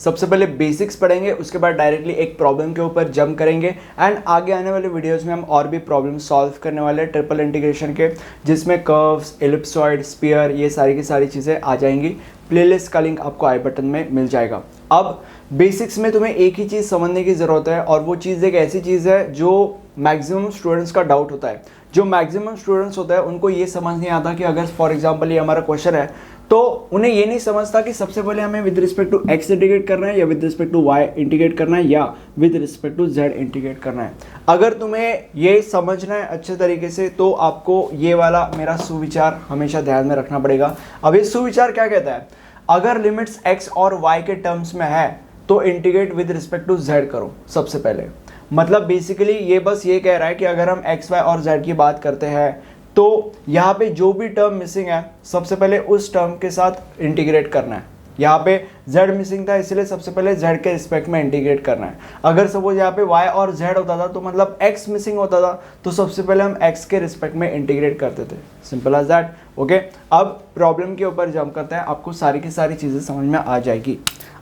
सबसे पहले बेसिक्स पढ़ेंगे, उसके बाद डायरेक्टली एक प्रॉब्लम के ऊपर जंप करेंगे एंड आगे आने वाले वीडियोस में हम और भी प्रॉब्लम सॉल्व करने वाले हैं ट्रिपल इंटीग्रेशन के, जिसमें कर्व्स, एलिप्सॉइड, स्फीयर, ये सारी की सारी चीज़ें आ जाएंगी। प्लेलिस्ट का लिंक आपको आई बटन में मिल जाएगा। अब बेसिक्स में तुम्हें एक ही चीज़ समझने की ज़रूरत है, और वो चीज़ एक ऐसी चीज़ है जो मैक्सिमम स्टूडेंट्स का डाउट होता है। जो मैक्सिमम स्टूडेंट्स होता है उनको ये समझ नहीं आता कि अगर फॉर एग्जांपल ये हमारा क्वेश्चन है तो उन्हें ये नहीं समझता कि सबसे पहले हमें with respect to x integrate करना है या with respect to y integrate करना है या with respect to z integrate करना है। अगर तुम्हें ये समझना है अच्छे तरीके से तो आपको ये वाला मेरा सुविचार हमेशा ध्यान में रखना पड़ेगा। अब ये सुविचार क्या कहता है, अगर लिमिट्स एक्स और वाई के टर्म्स में है तो integrate with respect to z करो सबसे पहले। मतलब बेसिकली ये बस ये कह रहा है कि अगर हम एक्स वाई और जेड की बात करते हैं तो यहाँ पे जो भी टर्म मिसिंग है सबसे पहले उस टर्म के साथ इंटीग्रेट करना है। यहाँ पे z मिसिंग था इसलिए सबसे पहले z के रिस्पेक्ट में इंटीग्रेट करना है। अगर सपोज यहाँ पे y और z होता था तो मतलब x मिसिंग होता था तो सबसे पहले हम x के रिस्पेक्ट में इंटीग्रेट करते थे। Simple as that. ओके, अब प्रॉब्लम के ऊपर जंप करते हैं, आपको सारी की सारी चीज़ें समझ में आ जाएगी।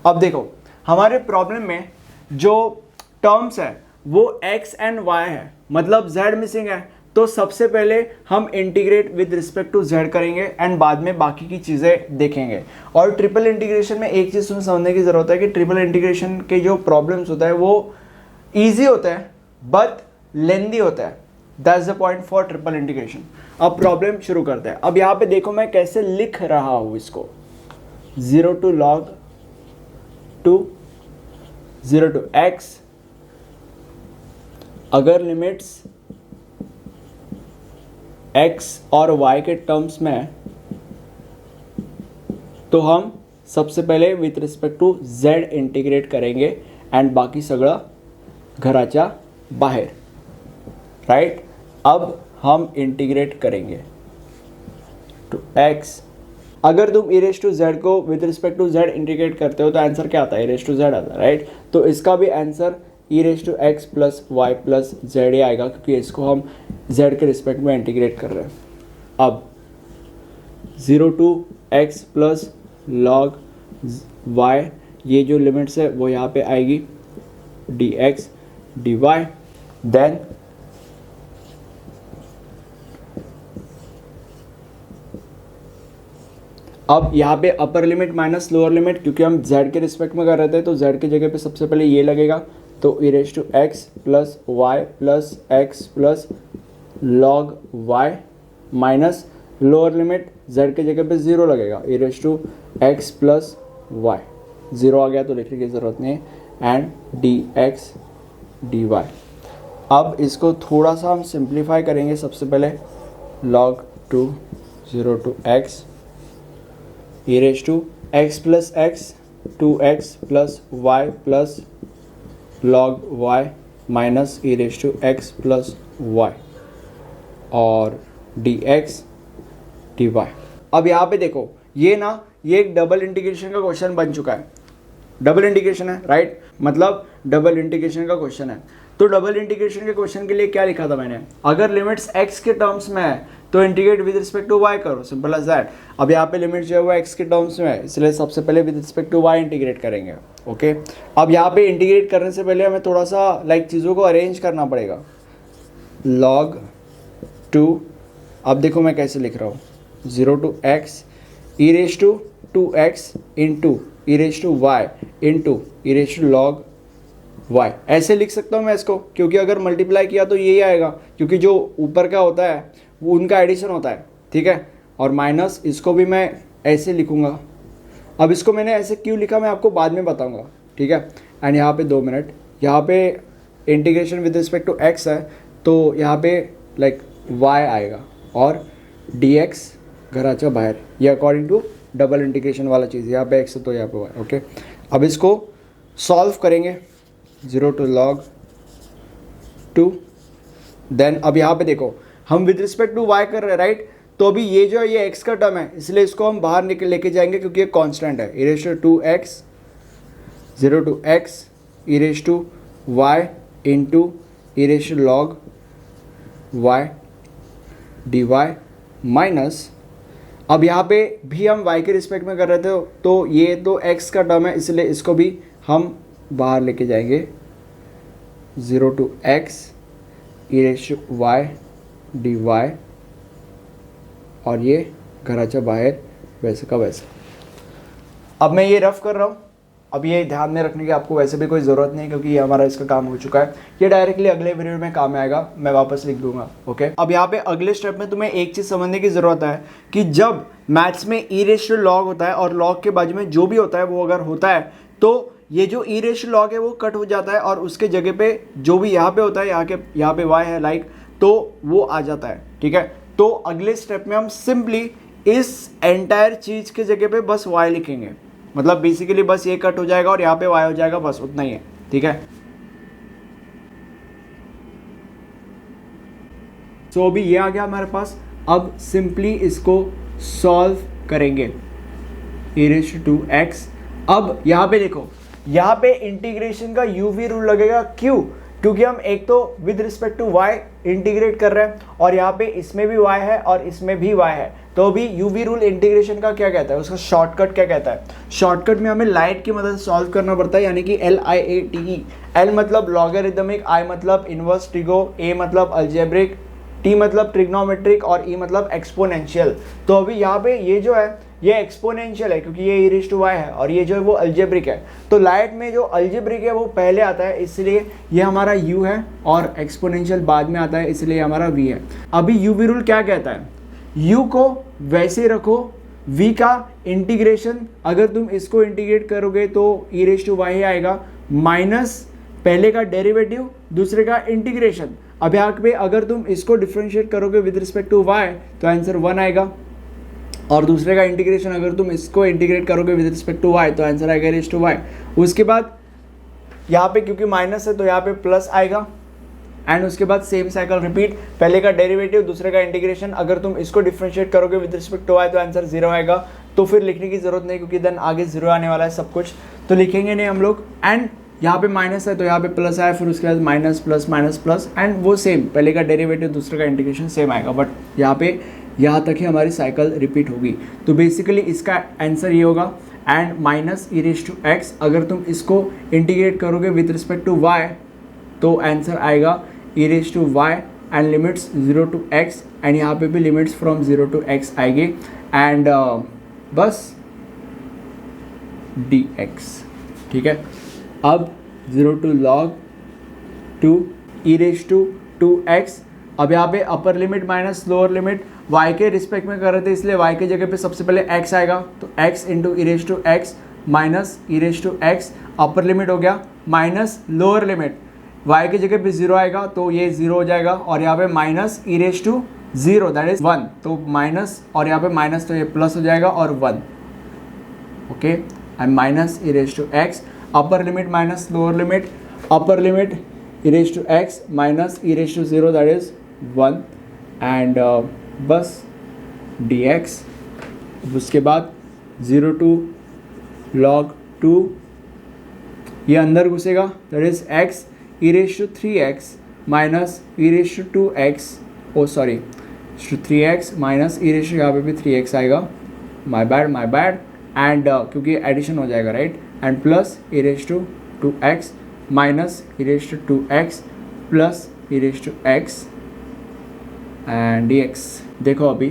अब देखो हमारे प्रॉब्लम में जो टर्म्स है वो x एंड y है, मतलब z मिसिंग है, तो सबसे पहले हम integrate with respect to z करेंगे एंड बाद में बाकी की चीज़ें देखेंगे। और ट्रिपल इंटीग्रेशन में एक चीज़ तुम्हें समझने की ज़रूरत है कि ट्रिपल इंटीग्रेशन के जो प्रॉब्लम्स होता है वो ईजी होता है बट लेंदी होता है। That's the point for triple integration. अब प्रॉब्लम शुरू करते हैं। अब यहाँ पे देखो मैं कैसे लिख रहा हूँ इसको, 0 to log 2 0 to x, अगर लिमिट्स x और y के टर्म्स में है तो हम सबसे पहले with respect to z integrate करेंगे एंड बाकी सगळं घराच्या बाहेर। राइट, अब हम इंटीग्रेट करेंगे टू x। अगर तुम e रेज टू z को with respect to z integrate करते हो तो आंसर क्या आता है, e रेज टू z आता है। राइट, तो इसका भी answer e raise to x plus y plus z ही आएगा क्योंकि इसको हम z के रिस्पेक्ट में इंटीग्रेट कर रहे हैं। अब 0 to x plus log y, ये जो लिमिट्स है वो यहाँ पे आएगी dx dy। देन अब यहाँ पे upper limit minus lower limit, क्योंकि हम z के रिस्पेक्ट में कर रहे थे तो z की जगह पे सबसे पहले ये लगेगा, तो e raise to x plus y plus x plus log y minus lower limit z के जगह पे 0 लगेगा, e raise to x plus y, 0 आ गया तो लिखने की ज़रूरत नहीं है, एंड dx dy। अब इसको थोड़ा सा हम सिंप्लीफाई करेंगे। सबसे पहले log 2 0 to x, e raise to x plus x 2x plus y plus log y minus e raise to x plus y और dx dy। अब यहाँ पे देखो ये एक डबल इंटीग्रेशन का क्वेश्चन बन चुका है। डबल इंटीग्रेशन है, राइट, मतलब डबल इंटीग्रेशन का क्वेश्चन है। तो डबल इंटीग्रेशन के क्वेश्चन के लिए क्या लिखा था मैंने, अगर लिमिट्स x के टर्म्स में है तो integrate with respect to y करो, सिंपल एज दैट। अब यहाँ पे लिमिट जो है वो x के टर्म्स में है इसलिए सबसे पहले with respect to y integrate करेंगे। ओके, अब यहाँ पे इंटीग्रेट करने से पहले हमें थोड़ा सा चीज़ों को अरेंज करना पड़ेगा। log 2, अब देखो मैं कैसे लिख रहा हूँ, 0 to x e raise to 2x into e raise to y into e raise to log y, ऐसे लिख सकता हूँ मैं इसको, क्योंकि अगर मल्टीप्लाई किया तो यही आएगा, क्योंकि जो ऊपर का होता है वो उनका एडिशन होता है, ठीक है। और माइनस इसको भी मैं ऐसे लिखूँगा। अब इसको मैंने ऐसे क्यों लिखा मैं आपको बाद में बताऊँगा, ठीक है। एंड यहाँ पे 2 मिनट, यहाँ पे integration with respect to x है तो यहाँ पे y आएगा और dx घराच्या बाहेर, ये अकॉर्डिंग टू डबल इंटीग्रेशन वाला चीज़, यहाँ पे x है तो यहाँ पे y। ओके, अब इसको सॉल्व करेंगे 0 to log 2। देन अब यहाँ पे देखो हम विद रिस्पेक्ट टू y कर रहे हैं, राइट, तो अभी ये जो है ये x का टर्म है इसलिए इसको हम बाहर लेके जाएंगे क्योंकि ये कांस्टेंट है। e raise to 2x 0 to x e raise to y into e raise to log y dy minus अब यहाँ पे भी हम y के रिस्पेक्ट में कर रहे थे, तो ये तो x का टर्म है, इसलिए इसको भी हम बाहर लेके जाएंगे 0 to x e raise to y dy, और ये घराचा बाहर वैसे का वैसे। अब मैं ये रफ कर रहा हूँ, अब ये ध्यान में रखने की आपको वैसे भी कोई ज़रूरत नहीं, क्योंकि ये हमारा इसका काम हो चुका है। ये डायरेक्टली अगले वीडियो में काम में आएगा, मैं वापस लिख दूंगा। ओके, अब यहाँ पे अगले स्टेप में तुम्हें एक चीज़ समझने की ज़रूरत है कि जब मैथ्स में ई रेशियो लॉग होता है और लॉग के बाजू में जो भी होता है वो अगर होता है तो ये जो ई रेशियो लॉग है वो कट हो जाता है और उसके जगह पे जो भी यहाँ पे होता है, यहाँ पे y है लाइक, तो वो आ जाता है। ठीक है, तो अगले स्टेप में हम सिंपली इस एंटायर चीज़ के जगह पे बस y लिखेंगे, मतलब बेसिकली बस ये कट हो जाएगा और यहाँ पे y हो जाएगा, बस उतना ही है। ठीक है, तो अभी ये आ गया हमारे पास। अब सिंपली इसको सॉल्व करेंगे e रेज़ टू x। अब यहाँ पे देखो, यहाँ पे इंटीग्रेशन का यूवी रूल लगेगा। क्यों? क्योंकि हम एक तो with respect to y integrate कर रहे हैं और यहाँ पे इसमें भी y है और इसमें भी y है, तो अभी यूवी रूल इंटीग्रेशन का क्या कहता है, उसका शॉर्टकट क्या कहता है? शॉर्टकट में हमें लाइट की मदद से सॉल्व करना पड़ता है, यानी कि LIATE। L मतलब लॉगरिदमिक, I मतलब इनवर्स ट्रिगो, A मतलब अलजेब्रिक, T मतलब ट्रिग्नोमेट्रिक और E मतलब एक्सपोनेंशियल। तो अभी यहाँ पे ये जो है ये एक्सपोनेंशियल है क्योंकि ये e रेज़ टू y है, और ये जो है वो अलजेब्रिक है। तो लाइट में जो अलजेब्रिक है वो पहले आता है, इसलिए ये हमारा u है, और एक्सपोनेंशियल बाद में आता है, इसलिए हमारा v है। अभी यूवी रूल क्या कहता है? u को वैसे रखो, v का इंटीग्रेशन अगर तुम इसको इंटीग्रेट करोगे तो e रेज़ टू y ही आएगा, माइनस पहले का डेरिवेटिव दूसरे का इंटीग्रेशन। अब यहाँ पे अगर तुम इसको डिफ्रेंशिएट करोगे विद रिस्पेक्ट टू y तो आंसर 1 आएगा, और दूसरे का इंटीग्रेशन अगर तुम इसको इंटीग्रेट करोगे विद रिस्पेक्ट टू y तो आंसर आएगा रेज़ टू y। उसके बाद यहाँ पे क्योंकि माइनस है तो यहाँ पे प्लस आएगा, एंड उसके बाद सेम साइकिल रिपीट, पहले का डेरिवेटिव दूसरे का इंटीग्रेशन, अगर तुम इसको डिफ्रेंशिएट करोगे विद रिस्पेक्ट टू y तो आंसर 0 आएगा। तो फिर लिखने की ज़रूरत नहीं क्योंकि देन आगे 0 आने वाला है सब कुछ, तो लिखेंगे नहीं हम लोग। एंड यहाँ पे माइनस है तो यहाँ पे प्लस आया, फिर उसके बाद minus plus minus plus, and वो सेम पहले का डेरिवेटिव दूसरे का इंटीग्रेशन सेम आएगा, बट यहाँ पे यहाँ तक ही हमारी साइकिल रिपीट होगी। तो बेसिकली इसका आंसर ये होगा, and minus e raise to x अगर तुम इसको इंटीग्रेट करोगे विद रिस्पेक्ट टू y तो आंसर आएगा e raise to y, and limits 0 to x, and यहाँ पे भी लिमिट्स फ्रॉम 0 to x आएंगे, एंड बस dx। ठीक है, अब 0 to log 2 e raise to 2x। अब यहाँ पे upper limit minus lower limit y के रिस्पेक्ट में कर रहे थे, इसलिए y के जगह पे सबसे पहले x आएगा, तो x into e raise to x minus e raise to x, upper limit हो गया, माइनस लोअर लिमिट y के जगह पे 0 आएगा तो ये 0 हो जाएगा, और यहाँ पे minus e raise to 0 that is 1, तो माइनस और यहाँ पे माइनस तो ये प्लस हो जाएगा और 1। Okay, and minus e raise to x, upper limit minus lower limit, upper limit e raise to x minus e raise to 0 that is 1, and बस dx। उसके बाद 0 to log 2 ये अंदर घुसेगा, that is x e raise to 3x minus e raise to 2x, oh sorry 3x minus e raise to, यहाँ पे भी 3x आएगा, माय बैड, एंड क्योंकि एडिशन हो जाएगा right, and plus e raise to 2x minus e raise to 2x plus e raise to x and dx। देखो अभी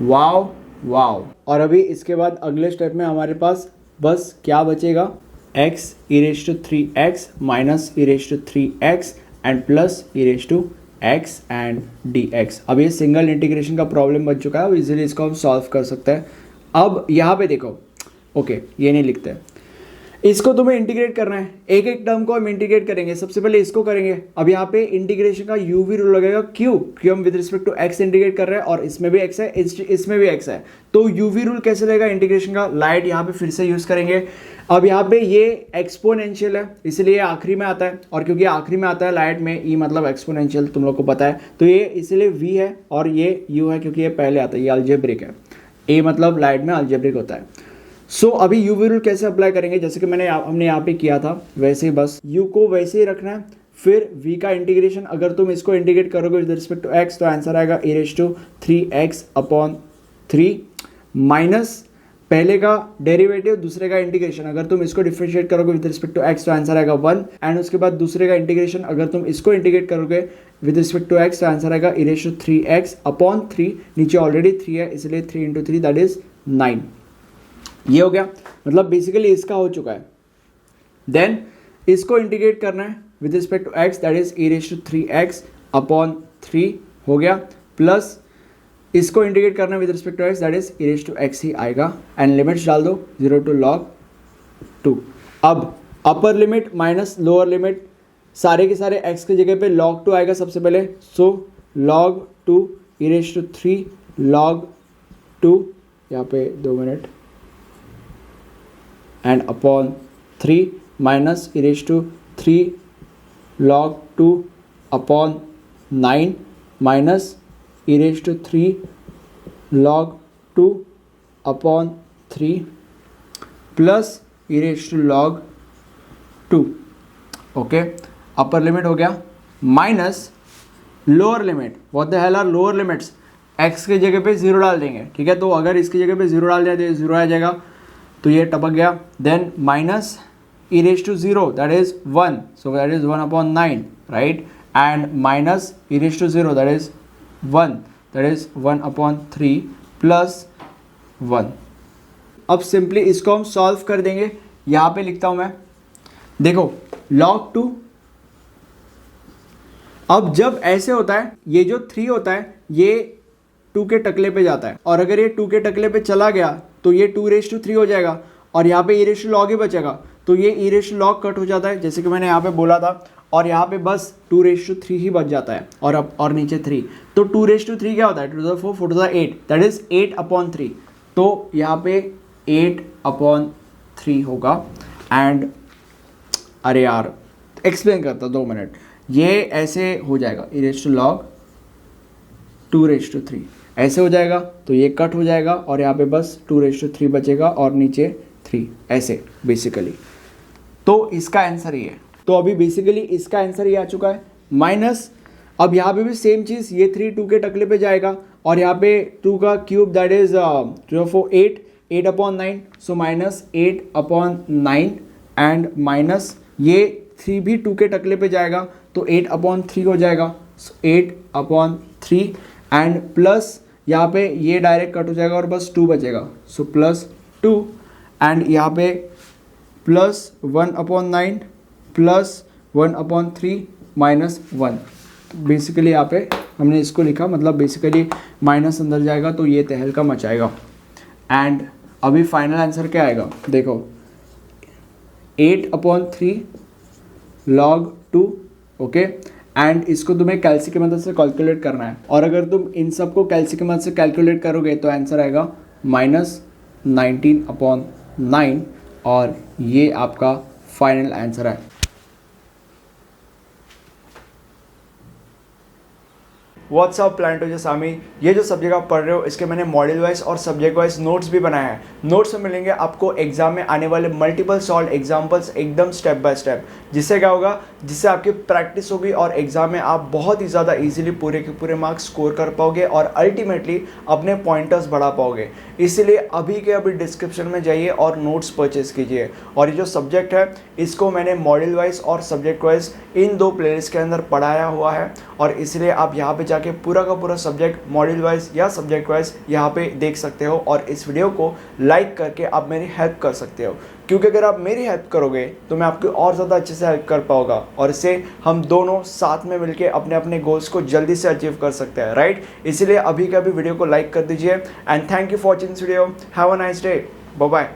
वाव वाव। और अभी इसके बाद अगले स्टेप में हमारे पास बस क्या बचेगा, x e raise to 3x minus e raise to 3x and plus e raise to x and dx। अब ये सिंगल इंटीग्रेशन का प्रॉब्लम बन चुका है, अब इजीली इसको हम सॉल्व कर सकते हैं। अब यहाँ पे देखो, ओके ये नहीं लिखते हैं, इसको तुम्हें इंटीग्रेट करना है, एक एक टर्म को हम इंटीग्रेट करेंगे। सबसे पहले इसको करेंगे। अब यहाँ पे इंटीग्रेशन का यूवी रूल लगेगा। क्यों? क्योंकि हम with respect to x integrate कर रहे हैं, और इसमें भी एक्स है, इसमें भी एक्स है, तो यूवी रूल कैसे लगेगा इंटीग्रेशन का? लाइट यहाँ पे फिर से यूज करेंगे। अब यहाँ पे ये एक्सपोनेंशियल है, इसलिए आखिरी में आता है, और क्योंकि आखिरी में आता है लाइट में, ई मतलब एक्सपोनेंशियल, तुम लोग को पता है, तो ये इसलिए वी है और ये यू है क्योंकि ये पहले आता है, ये अलजेब्रिक है। ए मतलब लाइट में अलजेब्रिक होता है। सो अभी यूवी रूल कैसे अप्लाई करेंगे? जैसे कि हमने यहाँ पे किया था वैसे ही, बस यू को वैसे ही रखना है। फिर v का इंटीग्रेशन अगर तुम इसको इंटीग्रेट करोगे विद रिस्पेक्ट टू x तो आंसर आएगा e raise to 3x upon 3 minus पहले का डेरिवेटिव दूसरे का इंटीग्रेशन, अगर तुम इसको डिफरेंशिएट करोगे विद रिस्पेक्ट टू एक्स तो आंसर आएगा 1, एंड उसके बाद दूसरे का इंटीग्रेशन अगर तुम इसको इंटीग्रेट करोगे विद रिस्पेक्ट टू एक्स तो आंसर आएगा e raised to 3x upon 3, नीचे ऑलरेडी 3 है इसलिए 3 into 3 दैट इज 9। ये हो गया, मतलब बेसिकली इसका हो चुका है। देन इसको इंटीग्रेट करना है with respect to x that is e raised to 3x upon 3 हो गया, प्लस इसको इंटीग्रेट करना with respect to x that is e raised to x ही आएगा, एंड लिमिट्स डाल दो 0 to log 2। अब अपर लिमिट माइनस लोअर लिमिट, सारे के सारे x की जगह पे log 2 आएगा सबसे पहले, सो log 2 e raised to 3 log 2, यहाँ पे 2 minute, and upon 3 minus e raised to 3 log 2 upon 9 minus e raised to 3 log 2 upon 3 plus e raised to log 2। Okay, upper limit हो गया, minus lower limit. What the hell are lower limits? x की जगह पे 0 डाल देंगे, ठीक है, तो अगर इसकी जगह पे 0 डाल दिया तो ये 0 आ जाएगा, तो ये टपक गया। Then minus e raised to 0 that is 1, so that is 1 upon 9, right, and minus e raised to 0 that is 1, that is 1 upon 3 plus 1। अब सिंपली इसको हम सॉल्व कर देंगे, यहाँ पे लिखता हूँ मैं, देखो log 2, अब जब ऐसे होता है ये जो 3 होता है ये 2 के टकले पे जाता है, और अगर ये 2 के टकले पे चला गया तो ये 2 raised to 3 हो जाएगा, और यहाँ पे e raised to log ही बचेगा, तो ये e raised to log cut हो जाता है जैसे कि मैंने यहाँ पे बोला था, और यहाँ पे बस 2 raised to 3 ही बच जाता है, और अब और नीचे 3, तो 2 raised to 3 क्या होता है, 2 to the 4 4 to the 8 that is 8 upon 3, तो यहाँ पे 8 अपॉन 3 होगा। एंड अरे यार एक्सप्लेन करता 2 मिनट, ये ऐसे हो जाएगा e raised to log 2 raised to 3 ऐसे हो जाएगा, तो ये कट हो जाएगा और यहाँ पे बस 2 raised to 3 बचेगा और नीचे 3 ऐसे बेसिकली। तो इसका आंसर ये है, तो अभी बेसिकली इसका आंसर ये आ चुका है। माइनस अब यहाँ पे भी सेम चीज़, ये 3 2 के टकले पे जाएगा, और यहाँ पे 2 का cube that is 8 upon 9, so minus 8 upon 9, and minus ये 3 भी 2 के टकले पे जाएगा तो 8 अपॉन 3 हो जाएगा, सो 8 अपॉन 3, एंड प्लस यहाँ पे ये डायरेक्ट कट हो जाएगा और बस 2 बचेगा, सो प्लस 2, एंड यहाँ पे plus 1 upon 9 plus 1 upon 3 minus 1। Basically यहाँ पे हमने इसको लिखा, मतलब बेसिकली माइनस अंदर जाएगा तो ये तहलका मचाएगा। एंड अभी फाइनल आंसर क्या आएगा, देखो 8 अपॉन 3 log 2, ओके, एंड इसको तुम्हें कैल्सी की मदद से कैलकुलेट करना है, और अगर तुम इन सबको कैल्सी की मदद से कैलकुलेट करोगे तो आंसर आएगा माइनस 19 अपॉन 9, और ये आपका फाइनल आंसर है। व्हाट्सअप प्लान टू सामी, ये जो सब्जेक्ट आप पढ़ रहे हो इसके मैंने मॉड्यूल वाइज और सब्जेक्ट वाइज नोट्स भी बनाए हैं। नोट्स में मिलेंगे आपको एग्जाम में आने वाले मल्टीपल सॉल्व एग्जाम्पल्स एकदम स्टेप बाय स्टेप, जिससे क्या होगा, जिससे आपकी प्रैक्टिस होगी और एग्जाम में आप बहुत ही ज़्यादा इजीली पूरे के पूरे मार्क्स स्कोर कर पाओगे और अल्टीमेटली अपने पॉइंटर्स बढ़ा पाओगे। इसीलिए अभी के अभी डिस्क्रिप्शन में जाइए और नोट्स परचेज कीजिए। और ये जो सब्जेक्ट है इसको मैंने मॉड्यूल वाइज और सब्जेक्ट वाइज इन 2 प्लेलिस्ट के अंदर पढ़ाया हुआ है, और इसलिए आप यहाँ पे जाके पूरा का पूरा सब्जेक्ट मॉड्यूल वाइज या सब्जेक्ट वाइज यहाँ पे देख सकते हो, और इस वीडियो को लाइक करके आप मेरी हेल्प कर सकते हो, क्योंकि अगर आप मेरी हेल्प करोगे तो मैं आपकी और ज़्यादा अच्छे से हेल्प कर पाऊंगा, और इससे हम दोनों साथ में मिलके अपने अपने गोल्स को जल्दी से अचीव कर सकते हैं, राइट। इसीलिए अभी के अभी वीडियो को लाइक कर दीजिए, and thank you for watching this video. Have a nice day, bye bye.